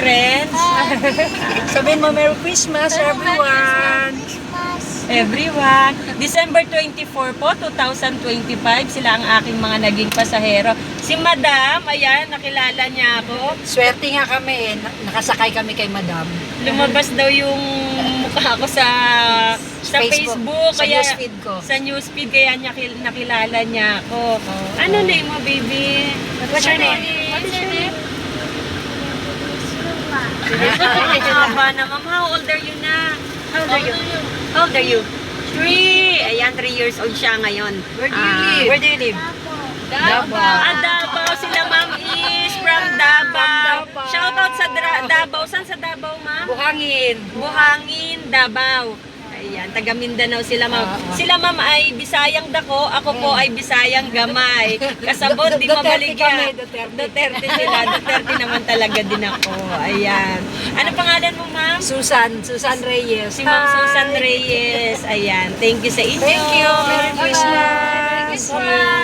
friends. Sabihin mo, Merry Christmas, everyone. Everyone. December 24 po, 2025. Sila ang aking mga naging pasahero. Si Madam, ayan, nakilala niya ako. Swerte nga kami, nakasakay kami kay Madam. Lumabas daw yung mukha ko sa Facebook. Sa Kaya, newsfeed ko. Sa newsfeed, kaya nakilala niya ako. Ano name mo, baby? What's your name? What is your name? Haba na, ma'am. How old are you na? How old are you? How old are you? 3. Ayan, 3 years old siya ngayon. Where do you live? Where do you live? Davao. Davao. Sila ma'am is from Davao. Shoutout sa Davao. Saan sa Davao, ma'am? Buhangin. Buhangin, Davao. Ayan, taga Mindanao sila ma'am. Sila ma'am ay Bisayang dako, ako po ay Bisayang gamay. Kasabot, di mabaligya. Duterte sila. Duterte naman talaga din ako. Ayan. Ano pangalan mo, ma'am? Susan Reyes. Si Ma'am Susan Reyes. Ayan. Thank you sa inyo. Thank you. Merry Christmas. Merry Christmas.